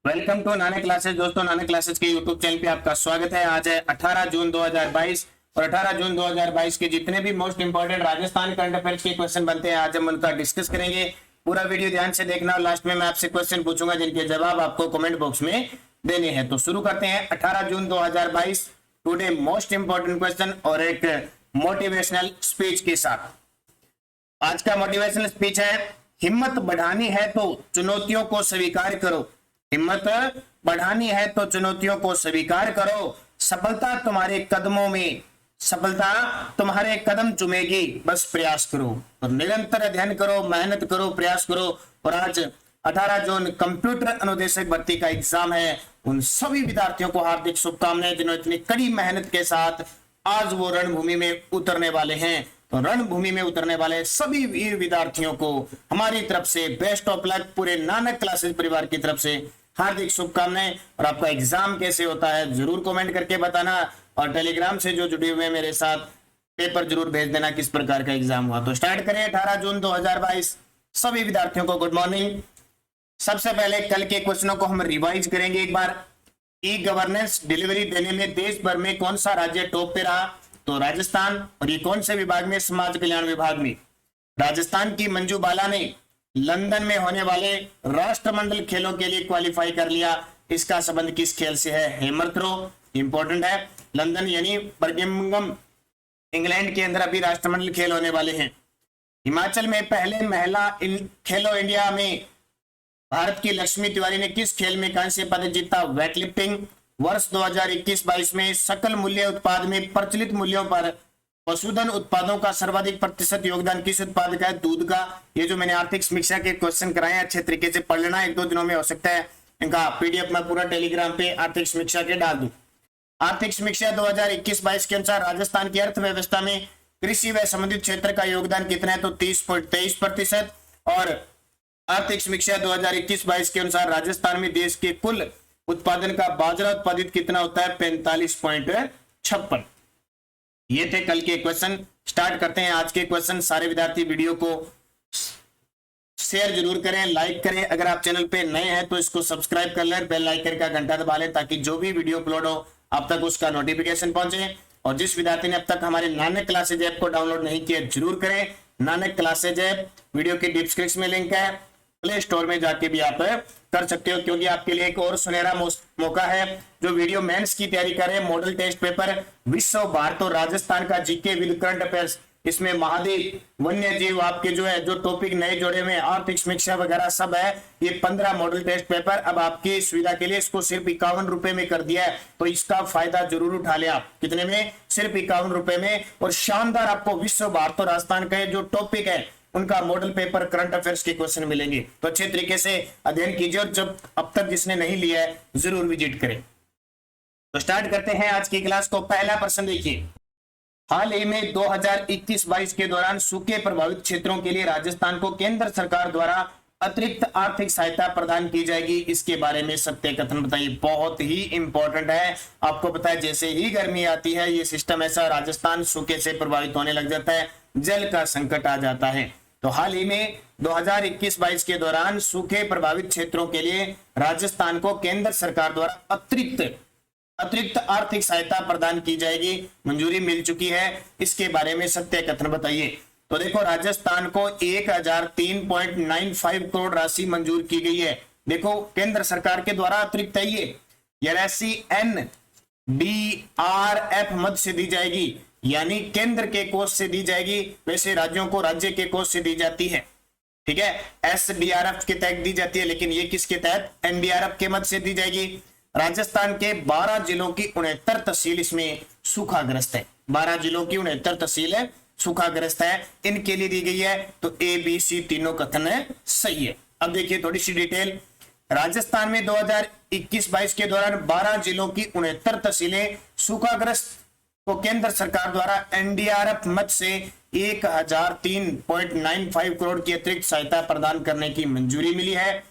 Welcome to Nanak classes. दोस्तों, Nanak classes के YouTube channel पे आपका स्वागत है। आज है 18 जून 2022 और 18 जून 2022 के जितने भी most important Rajasthan current affairs के क्वेश्चन बनते हैं आज हम उनका डिस्कस करेंगे। पूरा वीडियो ध्यान से देखना और लास्ट में मैं आपसे क्वेश्चन पूछूंगा जिनके जवाब आपको कमेंट बॉक्स में देने हैं। तो शुरू करते हैं 18 जून 2022 टुडे मोस्ट इंपोर्टेंट क्वेश्चन और एक मोटिवेशनल स्पीच के साथ। आज का मोटिवेशनल स्पीच है, हिम्मत बढ़ानी है तो चुनौतियों को स्वीकार करो। हिम्मत बढ़ानी है तो चुनौतियों को स्वीकार करो। सफलता तुम्हारे कदमों में, सफलता तुम्हारे कदम चूमेगी, बस प्रयास करो और निरंतर अध्ययन करो, मेहनत करो, प्रयास करो। और आज 18 जून कंप्यूटर अनुदेशक भर्ती का एग्जाम है। उन सभी विद्यार्थियों को हार्दिक शुभकामनाएं जिन्होंने इतनी कड़ी मेहनत के साथ आज वो रणभूमि में उतरने वाले हैं। तो रणभूमि में उतरने वाले सभी वीर विद्यार्थियों को हमारी तरफ से बेस्ट ऑफ लक, पूरे नानक क्लासेस परिवार की तरफ से हार्दिक शुभकामनाएं। और आपका एग्जाम कैसे होता है जरूर कमेंट करके बताना और टेलीग्राम से जो जुड़े हुए मेरे साथ पेपर जरूर भेज देना किस प्रकार का एग्जाम हुआ। तो स्टार्ट करें 18 जून 2022। सभी विद्यार्थियों को गुड मॉर्निंग। सबसे पहले कल के क्वेश्चनों को हम रिवाइज करेंगे एक बार। ई गवर्नेंस डिलीवरी देने में देश भर में कौन सा राज्य टॉप पे रहा? तो राजस्थान। और ये कौन से विभाग में? समाज कल्याण विभाग में। राजस्थान की मंजू बाला ने लंदन में होने वाले राष्ट्रमंडल खेलों के लिए क्वालिफाई कर लिया। इसका संबंध किस खेल से है? Hammer throw. इंपॉर्टेंट है। लंदन यानी बर्मिंघम इंग्लैंड के अंदर अभी राष्ट्रमंडल खेल होने वाले हैं। हिमाचल में पहले महिला खेलो इंडिया में भारत की लक्ष्मी तिवारी ने किस खेल में कांस्य पदक जीता? Weight lifting. वर्ष 2021-22 में सकल मूल्य उत्पाद में प्रचलित मूल्यों पर पशुधन उत्पादों का सर्वाधिक प्रतिशत योगदान किस उत्पाद का है? दूध का। ये जो मैंने आर्थिक समीक्षा के क्वेश्चन कराए हैं अच्छे तरीके से पढ़ लेना, 1-2 दिनों में हो सकता है इनका पीडीएफ में पूरा टेलीग्राम पे आर्थिक समीक्षा के डाल दूं। आर्थिक समीक्षा 2021-22 के अनुसार राजस्थान की अर्थव्यवस्था में कृषि व संबंधित क्षेत्र का योगदान कितना है? तो 30.23%। और आर्थिक समीक्षा 2021-22 के अनुसार राजस्थान में देश के कुल उत्पादन का बाजरा उत्पादित कितना होता है? 45.56। ये थे कल के क्वेश्चन। स्टार्ट करते हैं आज के क्वेश्चन। सारे विद्यार्थी वीडियो को शेयर जरूर करें, लाइक करें। अगर आप चैनल पे नए हैं तो इसको सब्सक्राइब कर लें, बेल आइकन का घंटा दबा लें ताकि जो भी वीडियो अपलोड हो आप तक उसका नोटिफिकेशन पहुंचे। और जिस विद्यार्थी ने अब तक हमारे नानक क्लासेज ऐप को डाउनलोड नहीं किया जरूर करें। नानक क्लासेज ऐप वीडियो के डिस्क्रिप्शन में लिंक है, प्ले स्टोर में जाके भी आप कर सकते हो क्योंकि आपके लिए एक और सुनहरा मौका है। जो वीडियो मेंस की तैयारी करें, मॉडल टेस्ट पेपर विश्व भारत और राजस्थान का जीके विद करंट अफेयर्स, इसमें महाद्वीप, वन्य जीव, आपके जो है जो टॉपिक नए जोड़े में आर्थिक समीक्षा वगैरह सब है। ये 15 मॉडल टेस्ट पेपर अब आपकी सुविधा के लिए इसको सिर्फ 51 रुपए में कर दिया है। तो इसका फायदा जरूर उठा ले आप। कितने में? सिर्फ 51 रुपए में। और शानदार आपको विश्व भारत और राजस्थान का जो टॉपिक है उनका मॉडल पेपर करंट अफेयर्स के क्वेश्चन मिलेंगे। तो अच्छे तरीके से अध्ययन कीजिए और जब अब तक जिसने नहीं लिया है जरूर विजिट करें। तो स्टार्ट करते हैं आज की क्लास को। पहला प्रश्न देखिए, हाल ही में 2021-22 के दौरान सूखे प्रभावित क्षेत्रों के लिए राजस्थान को केंद्र सरकार द्वारा अतिरिक्त आर्थिक सहायता प्रदान की जाएगी। इसके बारे में सत्य कथन बताइए। बहुत ही इंपॉर्टेंट है। आपको पता है जैसे ही गर्मी आती है ये सिस्टम ऐसा राजस्थान सूखे से प्रभावित होने लग जाता है, जल का संकट आ जाता है। तो हाल ही में 2021-22 के दौरान सूखे प्रभावित क्षेत्रों के लिए राजस्थान को केंद्र सरकार द्वारा अतिरिक्त आर्थिक सहायता प्रदान की जाएगी, मंजूरी मिल चुकी है। इसके बारे में सत्य कथन बताइए। तो देखो, राजस्थान को 1003.95 करोड़ राशि मंजूर की गई है। देखो, केंद्र सरकार के द्वारा अतिरिक्त है ये राशि NDRF मद से दी जाएगी, यानी केंद्र के कोष से दी जाएगी। वैसे राज्यों को राज्य के कोष से दी जाती है, ठीक है, SDRF के तहत दी जाती है, लेकिन ये किसके तहत? NDRF के मद से दी जाएगी। राजस्थान के 12 जिलों की 69 तहसील इसमें सूखाग्रस्त है। 12 जिलों की 69 तहसील है सूखाग्रस्त है, इनके लिए दी गई है। तो ABC तीनों कथन है सही है। अब देखिए थोड़ी सी डिटेल। राजस्थान में 2021-22 के दौरान 12 जिलों की 69 तहसीलें सूखाग्रस्त को केंद्र सरकार द्वारा NDRF मद से 1003.95 करोड़ की अतिरिक्त सहायता प्रदान करने की मंजूरी मिली है।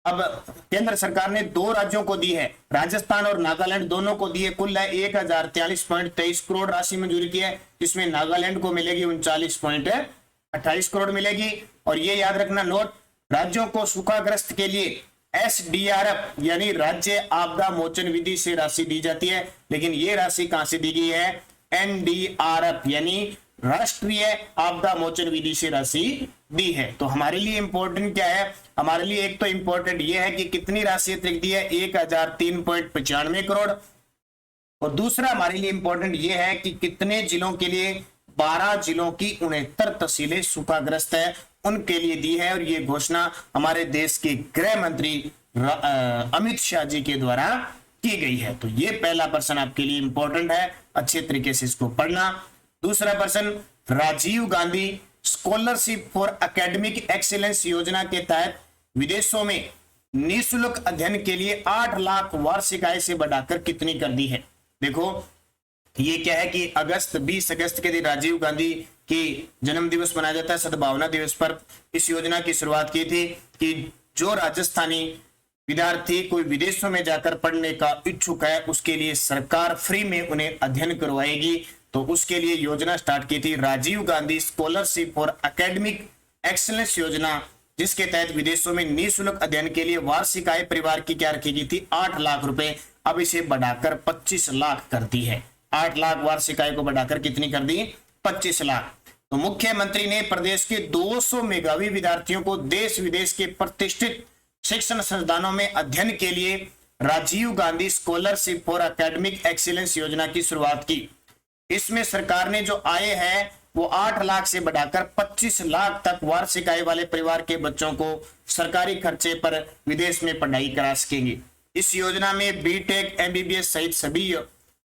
अब केंद्र सरकार ने 2 राज्यों को दी है, राजस्थान और नागालैंड दोनों को दी है। कुल 1043.23 करोड़ राशि मंजूरी की है, जिसमें नागालैंड को मिलेगी 39.28 करोड़ मिलेगी। और ये याद रखना नोट, राज्यों को सूखाग्रस्त के लिए SDRF यानी राज्य आपदा मोचन विधि से राशि दी जाती है, लेकिन ये राशि कहां से दी गई है? NDRF यानी राष्ट्रीय आपदा मोचन विधि से राशि दी है। तो हमारे लिए इंपॉर्टेंट क्या है? हमारे लिए एक तो इंपॉर्टेंट ये है कि कितनी राशि अतिरिक्त दी है, 1003.95 करोड़। और दूसरा हमारे लिए इंपॉर्टेंट ये है कि कितने जिलों के लिए? 12 जिलों की 69 तहसीलें सूखाग्रस्त है, उनके लिए दी है। और ये घोषणा हमारे देश के गृह मंत्री अमित शाह जी के द्वारा की गई है। तो ये पहला प्रश्न आपके लिए इंपॉर्टेंट है, अच्छे तरीके से इसको पढ़ना। दूसरा प्रश्न, Rajiv Gandhi scholarship for academic excellence योजना के तहत विदेशों में निःशुल्क अध्ययन के लिए 8 लाख वार्षिक आय से बढ़ाकर कितनी कर दी है? देखो ये क्या है कि 20 अगस्त के दिन राजीव गांधी की जन्म दिवस मनाया जाता है, सद्भावना दिवस पर इस योजना की शुरुआत की थी कि जो राजस्थानी विद्यार्थी कोई विदेशों में जाकर पढ़ने का इच्छुक है उसके लिए सरकार फ्री में उन्हें अध्ययन करवाएगी। तो उसके लिए योजना स्टार्ट की थी Rajiv Gandhi scholarship for academic excellence योजना, जिसके तहत विदेशों में निःशुल्क अध्ययन के लिए वार्षिक आय परिवार की क्या रखी गई थी? 8 लाख रुपए। अब इसे बढ़ाकर 25 लाख कर दी है। 8 लाख वार्षिक आय को बढ़ाकर कितनी कर दी? 25 लाख। तो मुख्यमंत्री ने प्रदेश के 200 मेधावी विद्यार्थियों को देश विदेश के प्रतिष्ठित शिक्षण संस्थानों में अध्ययन के लिए Rajiv Gandhi scholarship for academic excellence योजना की शुरुआत की। इसमें सरकार ने जो आय है वो 8 लाख से बढ़ाकर 25 लाख तक वार्षिक आय वाले परिवार के बच्चों को सरकारी खर्चे पर विदेश में पढ़ाई करा सकेंगे। इस योजना में बीटेक, MBBS सहित सभी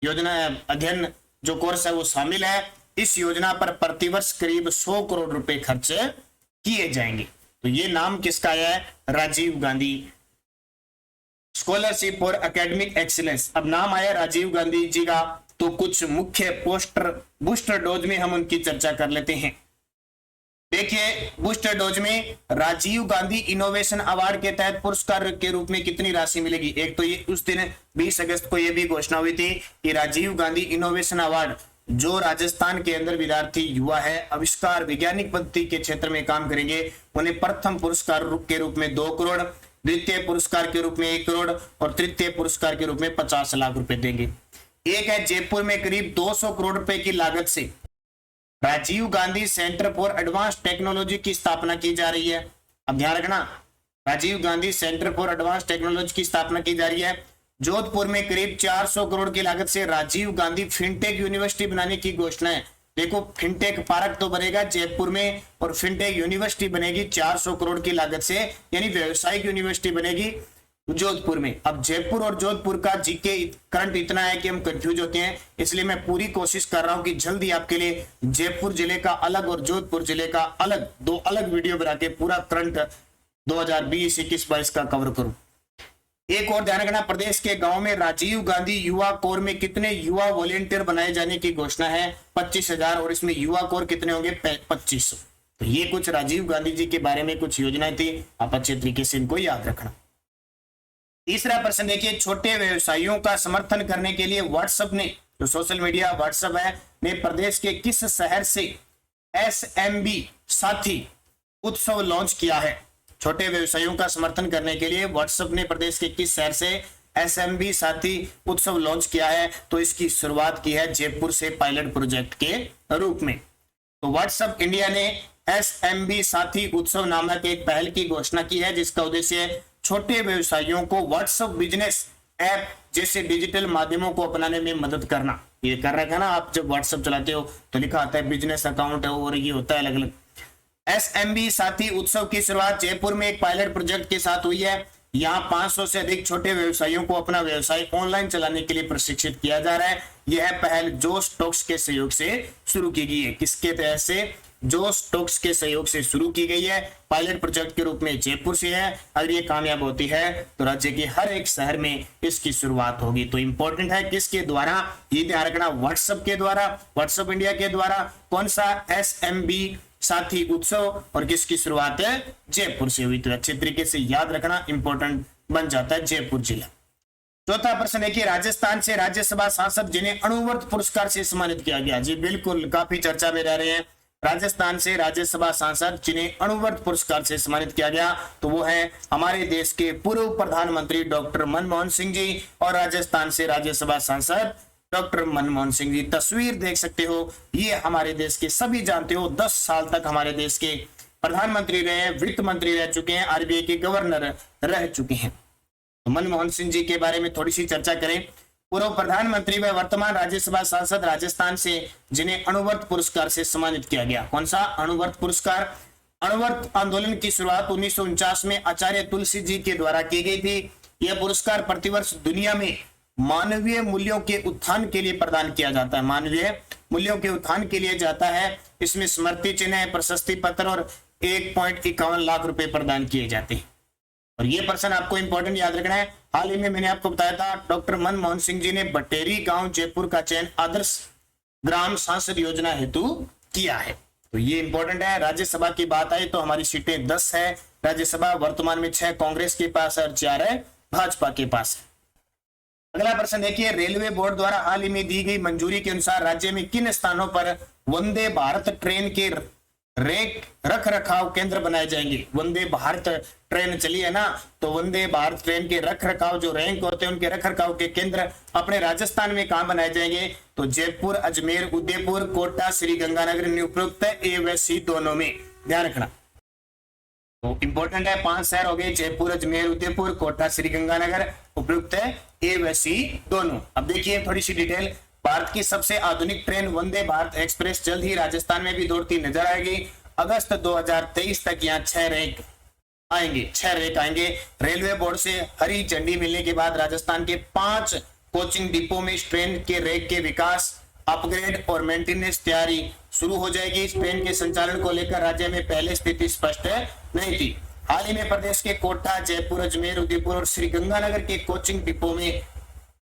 योजना अध्ययन जो कोर्स है वो शामिल है। इस योजना पर प्रतिवर्ष करीब 100 करोड़ रुपए खर्च किए जाएंगे। तो ये नाम किसका आया है? Rajiv Gandhi scholarship for academic excellence. अब नाम आया राजीव गांधी जी का, तो कुछ मुख्य बूस्टर डोज में हम उनकी चर्चा कर लेते हैं। देखिए बूस्टर डोज में राजीव गांधी इनोवेशन अवार्ड के तहत पुरस्कार के रूप में कितनी राशि मिलेगी? एक तो ये उस दिन 20 अगस्त को यह भी घोषणा हुई थी कि राजीव गांधी इनोवेशन अवार्ड जो राजस्थान के अंदर विद्यार्थी युवा है आविष्कार वैज्ञानिक पद्धति के क्षेत्र में काम करेंगे, उन्हें प्रथम पुरस्कार के रूप में 2 करोड़, द्वितीय पुरस्कार के रूप में 1 करोड़ और तृतीय पुरस्कार के रूप में 50 लाख रुपए देंगे। एक है जयपुर में करीब 200 करोड़ रुपए की लागत से Rajiv Gandhi centre for advance technology की स्थापना की जा रही है। अब ध्यान रखना, Rajiv Gandhi centre for advance technology की स्थापना की जा रही है। जोधपुर में करीब 400 करोड़ की लागत से राजीव गांधी फिनटेक यूनिवर्सिटी बनाने की घोषणा है। देखो फिनटेक पार्क तो बनेगा जयपुर में और फिनटेक यूनिवर्सिटी बनेगी 400 करोड़ की लागत से, यानी व्यवसायिक यूनिवर्सिटी बनेगी जोधपुर में। अब जयपुर और जोधपुर का जीके करंट इतना है कि हम कंफ्यूज होते हैं, इसलिए मैं पूरी कोशिश कर रहा हूं कि जल्दी आपके लिए जयपुर जिले का अलग और जोधपुर जिले का अलग 2 अलग वीडियो बना के पूरा करंट 2020, 21, 22 का कवर करूं। एक और ध्यान रखना, प्रदेश के गांव में राजीव गांधी युवा कोर में कितने युवा वॉलेंटियर बनाए जाने की घोषणा है? 25,000। और इसमें युवा कोर कितने होंगे? 2500। तो ये कुछ राजीव गांधी जी के बारे में कुछ योजनाएं थी, आप अच्छे तरीके से इनको याद रखना। तीसरा प्रश्न देखिए, छोटे व्यवसायियों का समर्थन करने के लिए व्हाट्सएप ने, जो सोशल मीडिया व्हाट्सएप है, ने प्रदेश के किस शहर से SMB साथी उत्सव लॉन्च किया है? छोटे व्यवसायियों का समर्थन करने के लिए व्हाट्सएप ने प्रदेश के किस शहर से SMB साथी उत्सव लॉन्च किया है? तो इसकी शुरुआत की है जयपुर से पायलट प्रोजेक्ट के रूप में। तो व्हाट्सएप इंडिया ने SMB साथी उत्सव नामक एक पहल की घोषणा की है, जिसका उद्देश्य छोटे व्यवसायियों को व्हाट्सएप बिजनेस ऐप जैसे डिजिटल माध्यमों को अपनाने में मदद करना। ये कर रखा है ना, आप जब व्हाट्सएप चलाते हो तो लिखा आता है बिजनेस अकाउंट है और ये होता है अलग अलग। SMB साथी उत्सव की शुरुआत जयपुर में एक पायलट प्रोजेक्ट के साथ हुई है। यहाँ 500 से अधिक छोटे व्यवसायियों को अपना व्यवसाय ऑनलाइन चलाने के लिए प्रशिक्षित किया जा रहा है। यह पहल जोश टॉक्स के सहयोग से शुरू की गई है। किसके तहत से? जोश टॉक्स के सहयोग से शुरू की गई है। पायलट प्रोजेक्ट के रूप में जयपुर से है। अगर ये कामयाब होती है तो राज्य के हर एक शहर में इसकी शुरुआत होगी। तो इंपॉर्टेंट है किसके द्वारा, ये ध्यान रखना, व्हाट्सएप के द्वारा, व्हाट्सएप इंडिया के द्वारा। कौन सा? SMB साथी उत्सव। और किसकी शुरुआत है? जयपुर से हुई। तो अच्छे तरीके से याद रखना, इंपॉर्टेंट बन जाता है जयपुर जिला। चौथा प्रश्न देखिए, राजस्थान से राज्यसभा सांसद जिन्हें अणुवर्त पुरस्कार से सम्मानित किया गया। जी बिल्कुल, काफी चर्चा में रह रहे हैं। राजस्थान से राज्यसभा सांसद जिन्हें अणुव्रत पुरस्कार से सम्मानित किया गया, तो वो है हमारे देश के पूर्व प्रधानमंत्री डॉक्टर मनमोहन सिंह जी, और राजस्थान से राज्यसभा सांसद डॉक्टर मनमोहन सिंह जी। तस्वीर देख सकते हो, ये हमारे देश के सभी जानते हो 10 साल तक हमारे देश के प्रधानमंत्री रहे, वित्त मंत्री रह चुके हैं, आरबीआई के गवर्नर रह चुके हैं। तो मनमोहन सिंह जी के बारे में थोड़ी सी चर्चा करें। पूर्व प्रधानमंत्री व वर्तमान राज्यसभा सांसद राजस्थान से, जिन्हें अणुव्रत पुरस्कार से सम्मानित किया गया। कौन सा अणुव्रत पुरस्कार? अणुव्रत आंदोलन की शुरुआत 1949 में आचार्य तुलसी जी के द्वारा की गई थी। यह पुरस्कार प्रतिवर्ष दुनिया में मानवीय मूल्यों के उत्थान के लिए प्रदान किया जाता है, मानवीय मूल्यों के उत्थान के लिए जाता है। इसमें स्मृति चिन्ह, प्रशस्ति पत्र और 1.51 लाख रुपए प्रदान किए जाते हैं। और ये प्रश्न आपको इंपॉर्टेंट याद रखना है। हाल ही में मैंने आपको बताया था, डॉक्टर मनमोहन सिंह जी ने बटेरी गांव जयपुर का चयन आदर्श ग्राम सांसद योजना हेतु किया है। तो ये इंपॉर्टेंट है। राज्यसभा की बात आई तो हमारी सीटें 10 है राज्यसभा, वर्तमान में 6 कांग्रेस के पास और 4 है भाजपा के पास। अगला प्रश्न देखिए, रेलवे बोर्ड द्वारा हाल ही में दी गई मंजूरी के अनुसार राज्य में किन स्थानों पर वंदे भारत ट्रेन के रख रखाव केंद्र बनाए जाएंगे? वंदे भारत ट्रेन चली है ना, तो वंदे भारत ट्रेन के रख रखाव जो रैंक होते हैं उनके रख रखाव के केंद्र अपने राजस्थान में कहां बनाए जाएंगे? तो जयपुर, अजमेर, उदयपुर, कोटा, श्रीगंगानगर, उपयुक्त ए व सी दोनों में, ध्यान रखना। तो इंपॉर्टेंट है, 5 शहर हो गए, जयपुर, अजमेर, उदयपुर, कोटा, श्रीगंगानगर, उपयुक्त है ए व सी दोनों। अब देखिए थोड़ी सी डिटेल। भारत की सबसे आधुनिक ट्रेन वंदे भारत एक्सप्रेस जल्द ही राजस्थान में भी दौड़ती नजर आएगी। अगस्त 2023 तक यहाँ 6 रैक आएंगे। रेलवे बोर्ड से हरी झंडी मिलने के बाद राजस्थान के 5 कोचिंग डिपो में इस ट्रेन के रैक के विकास, अपग्रेड और मेंटेनेंस तैयारी शुरू हो जाएगी। इस ट्रेन के संचालन को लेकर राज्य में पहले स्थिति स्पष्ट नहीं थी। हाल ही में प्रदेश के कोटा, जयपुर, अजमेर, उदयपुर और श्रीगंगानगर के कोचिंग डिपो में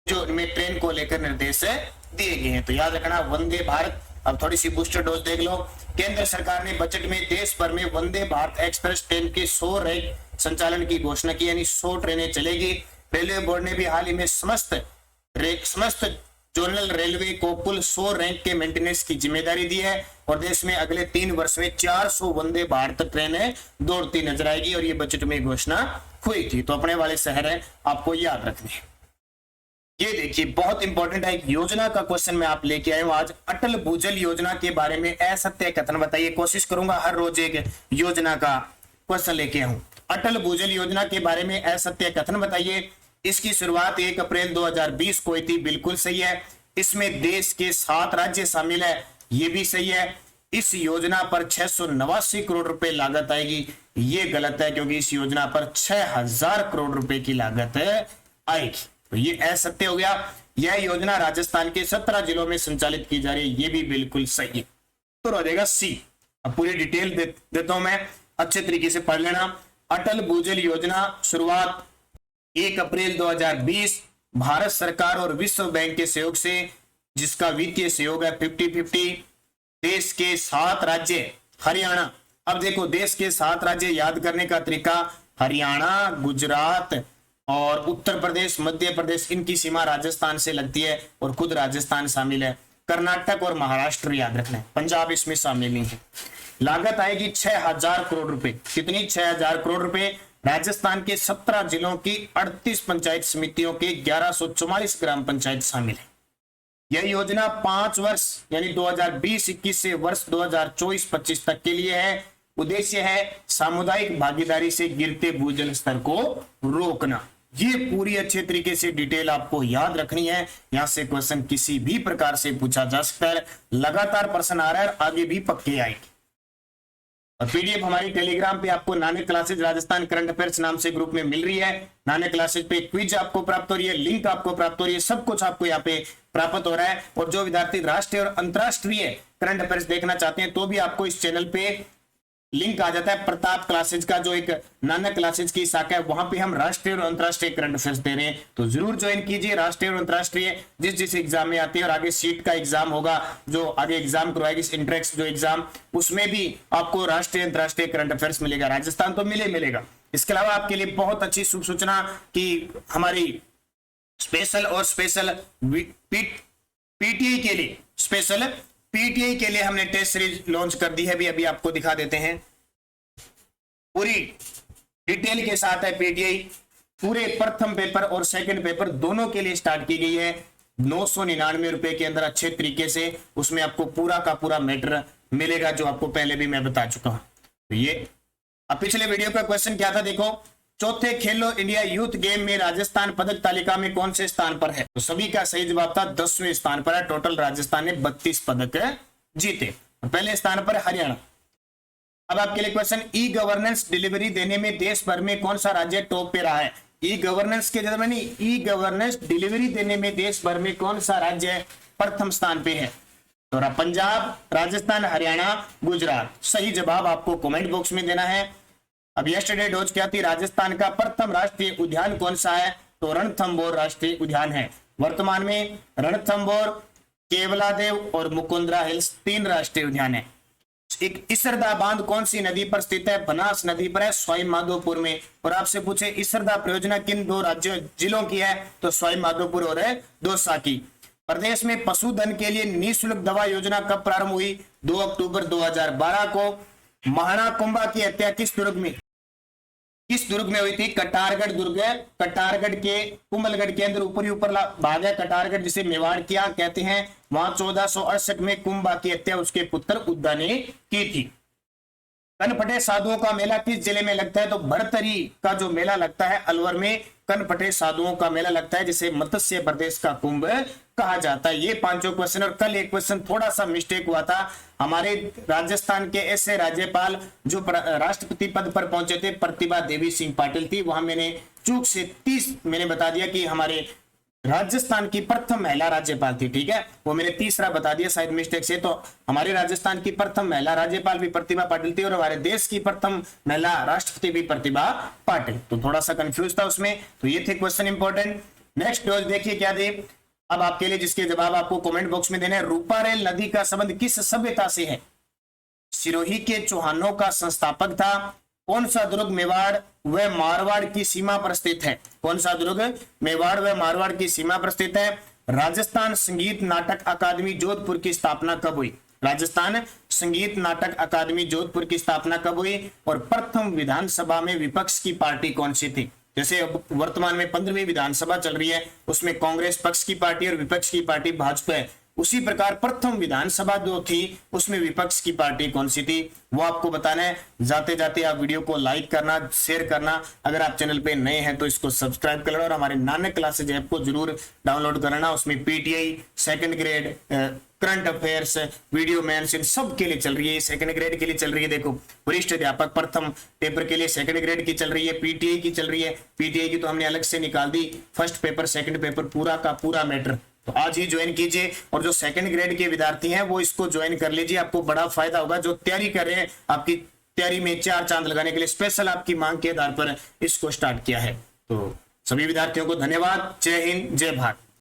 ट्रेन को लेकर निर्देश दिए गए हैं। तो याद रखना वंदे भारत। अब थोड़ी सी बूस्टर डोज देख लो। केंद्र सरकार ने बजट में देश भर में वंदे भारत एक्सप्रेस ट्रेन के 100 रैक संचालन की घोषणा की, यानी 100 ट्रेनें चलेगी। रेलवे बोर्ड ने भी हाल ही में समस्त जोनल रेलवे को कुल 100 रैक के मेंटेनेंस की जिम्मेदारी दी है और देश में अगले 3 वर्ष में 400 वंदे भारत ट्रेनें दौड़ती नजर आएगी और ये बजट में घोषणा हुई थी। तो अपने वाले शहर है, आपको याद रखने हैं। ये देखिए बहुत इंपॉर्टेंट है, एक योजना का क्वेश्चन मैं आप लेके आया हूं आज। अटल भूजल योजना के बारे में असत्य कथन बताइए। कोशिश करूंगा हर रोज एक योजना का क्वेश्चन लेके आऊं। अटल भूजल योजना के बारे में असत्य कथन बताइए। इसकी शुरुआत 1 अप्रैल 2020 को हुई थी, बिल्कुल सही है। इसमें देश के 7 राज्य शामिल है, ये भी सही है। इस योजना पर 689 करोड़ रुपए लागत आएगी, ये गलत है क्योंकि इस योजना पर 6000 करोड़ रुपए की लागत आएगी। तो ये असत्य हो गया। यह योजना राजस्थान के 17 जिलों में संचालित की जा रही है, ये भी बिल्कुल सही है। तो हो जाएगा सी। अब पूरी डिटेल देता हूं मैं, अच्छे तरीके से पढ़ लेना। अटल भूजल योजना शुरुआत 1 अप्रैल 2020 भारत सरकार और विश्व बैंक के सहयोग से, जिसका वित्तीय सहयोग है 50-50। देश के 7 राज्य, हरियाणा, अब देखो देश के 7 राज्य याद करने का तरीका, हरियाणा, गुजरात और उत्तर प्रदेश, मध्य प्रदेश, इनकी सीमा राजस्थान से लगती है और खुद राजस्थान शामिल है। कर्नाटक और महाराष्ट्र याद रखना है, पंजाब इसमें शामिल नहीं है। लागत आएगी 6000 करोड़ रुपए। कितनी? 6000 करोड़ रुपए। राजस्थान के 17 जिलों की 38 पंचायत समितियों के 1144 ग्राम पंचायत शामिल है। यह योजना 5 वर्ष यानी 2020-21 से वर्ष 2024-25 तक के लिए है। उद्देश्य है सामुदायिक भागीदारी से गिरते भूजल स्तर को रोकना। ये पूरी अच्छे तरीके से डिटेल आपको याद रखनी है। यहां से क्वेश्चन किसी भी प्रकार से पूछा जा सकता है, लगातार प्रश्न आ रहा है, आगे भी पक्के आएंगे। और पीडीएफ हमारी टेलीग्राम पे आपको Nanak classes Rajasthan current affairs नाम से ग्रुप में मिल रही है। नानक क्लासेज पे क्विज आपको प्राप्त हो रही है, लिंक आपको प्राप्त हो रही है, सब कुछ आपको यहाँ पे प्राप्त हो रहा है। और जो विद्यार्थी राष्ट्रीय और अंतरराष्ट्रीय करंट अफेयर्स देखना चाहते हैं तो भी आपको इस चैनल पे लिंक आ जाता है। प्रताप क्लासेज का जो एक नानक क्लासेज की शाखा है, वहां पे हम राष्ट्रीय और अंतरराष्ट्रीय करंट अफेयर्स दे रहे हैं, तो जरूर ज्वाइन कीजिए। राष्ट्रीय और अंतरराष्ट्रीय जिस एग्जाम में आती है, और आगे सीट का एग्जाम होगा जो आगे एग्जाम करवाएगी, इंट्रेक्स जो एग्जाम, उसमें भी आपको राष्ट्रीय अंतरराष्ट्रीय करंट अफेयर्स मिलेगा। राजस्थान तो मिलेगा। इसके अलावा आपके लिए बहुत अच्छी शुभ सूचना कि हमारी स्पेशल और स्पेशल पीटीआई के लिए स्पेशल पीटीआई के लिए हमने टेस्ट सीरीज लॉन्च कर दी है, अभी आपको दिखा देते हैं। पूरी डिटेल के साथ है पीटीआई, पूरे प्रथम पेपर और सेकंड पेपर दोनों के लिए स्टार्ट की गई है 999 रुपए के अंदर अच्छे तरीके से। उसमें आपको पूरा का पूरा मैटर मिलेगा जो आपको पहले भी मैं बता चुका हूं। तो ये अब पिछले वीडियो का क्वेश्चन क्या था देखो, चौथे खेलो इंडिया यूथ गेम में राजस्थान पदक तालिका में कौन से स्थान पर है? तो सभी का सही जवाब था 10वें स्थान पर है। टोटल राजस्थान ने 32 पदक जीते। पहले स्थान पर हरियाणा। अब आपके लिए क्वेश्चन, ई गवर्नेंस डिलीवरी देने में देश भर में कौन सा राज्य टॉप पे रहा है? ई गवर्नेंस के जगह नहीं, ई गवर्नेंस डिलीवरी देने में देश भर में कौन सा राज्य प्रथम स्थान पे है? तो पंजाब, राजस्थान, हरियाणा, गुजरात। सही जवाब आपको कमेंट बॉक्स में देना है। अब यस्टरडे डोज क्या थी? राजस्थान का प्रथम राष्ट्रीय उद्यान कौन सा है? तो रणथंभौर राष्ट्रीय उद्यान है। वर्तमान में रणथंभौर, केवलादेव और मुकुंदरा हिल्स 3 राष्ट्रीय उद्यान है। एक इसरदा बांध कौन सी नदी पर स्थित है? बनास नदी पर है, सवाई माधोपुर में। और आपसे पूछे इसरदा परियोजना किन 2 राज्यों जिलों की है? तो सवाई माधोपुर और दौसा की। प्रदेश में पशुधन के लिए निःशुल्क दवा योजना कब प्रारंभ हुई? 2 अक्टूबर 2012 को। महाराणा कुंभा की हत्या किस दुर्ग में हुई थी? कटारगढ़ दुर्ग है। कटारगढ़ के कुंभलगढ़ के अंदर ऊपरी ऊपर भाग है कटारगढ़, जिसे मेवाड़ क्या कहते हैं। वहां 1468 में कुंभा की हत्या उसके पुत्र उद्दा ने की थी। कनपटे साधुओं का मेला किस जिले में लगता है? तो भरतरी का जो मेला लगता है अलवर में, कनपटे साधुओं का मेला लगता है, जिसे मत्स्य प्रदेश का कुंभ कहा जाता है। ये 5 क्वेश्चन। और कल एक क्वेश्चन थोड़ा सा मिस्टेक हुआ था। हमारे राजस्थान के ऐसे राज्यपाल जो राष्ट्रपति पद पर पहुंचे थे, प्रतिभा देवी सिंह पाटिल थी। वहां मैंने चूक से 30 मैंने बता दिया कि हमारे राजस्थान की प्रथम महिला राज्यपाल थी, ठीक है, वो मैंने तीसरा बता दिया शायद मिस्टेक से। तो हमारे राजस्थान की प्रथम महिला राज्यपाल भी प्रतिभा पाटिल थी और हमारे देश की प्रथम महिला राष्ट्रपति भी प्रतिभा पाटिल। तो थोड़ा सा कंफ्यूज था उसमें। तो ये थे क्वेश्चन इंपॉर्टेंट। नेक्स्ट डोज देखिए क्या दे अब आपके लिए, जिसके जवाब आपको कमेंट बॉक्स में देना है। रूपारेल नदी का संबंध किस सभ्यता से है? सिरोही के चौहानों का संस्थापक था। कौन सा दुर्ग मेवाड़ व मारवाड़ की सीमा पर स्थित है? कौन सा दुर्ग मेवाड़ व मारवाड़ की सीमा पर स्थित है? राजस्थान संगीत नाटक अकादमी जोधपुर की स्थापना कब हुई? राजस्थान संगीत नाटक अकादमी जोधपुर की स्थापना कब हुई? और प्रथम विधानसभा में विपक्ष की पार्टी कौन सी थी? जैसे वर्तमान में 15वीं विधानसभा चल रही है, उसमें कांग्रेस पक्ष की पार्टी और विपक्ष की पार्टी भाजपा है। उसी प्रकार प्रथम विधानसभा जो थी उसमें विपक्ष की पार्टी कौन सी थी, वो आपको बताना है। जाते जाते आप वीडियो को लाइक करना, शेयर करना। अगर आप चैनल पे नए हैं तो इसको सब्सक्राइब कर लेना और हमारे नानक क्लासेज ऐप को जरूर डाउनलोड करना। उसमें PTI, second grade, current affairs, video mains, इन सब के लिए चल रही है। सेकंड ग्रेड के लिए चल रही है, देखो वरिष्ठ अध्यापक प्रथम पेपर के लिए सेकंड ग्रेड की चल रही है, पीटीआई की चल रही है। पीटीआई की तो हमने अलग से निकाल दी, फर्स्ट पेपर सेकंड पेपर पूरा का पूरा मैटर। तो आज ही ज्वाइन कीजिए और जो सेकंड ग्रेड के विद्यार्थी हैं वो इसको ज्वाइन कर लीजिए, आपको बड़ा फायदा होगा। जो तैयारी कर रहे हैं, आपकी तैयारी में 4 चांद लगाने के लिए स्पेशल आपकी मांग के आधार पर इसको स्टार्ट किया है। तो सभी विद्यार्थियों को धन्यवाद। जय हिंद, जय भारत।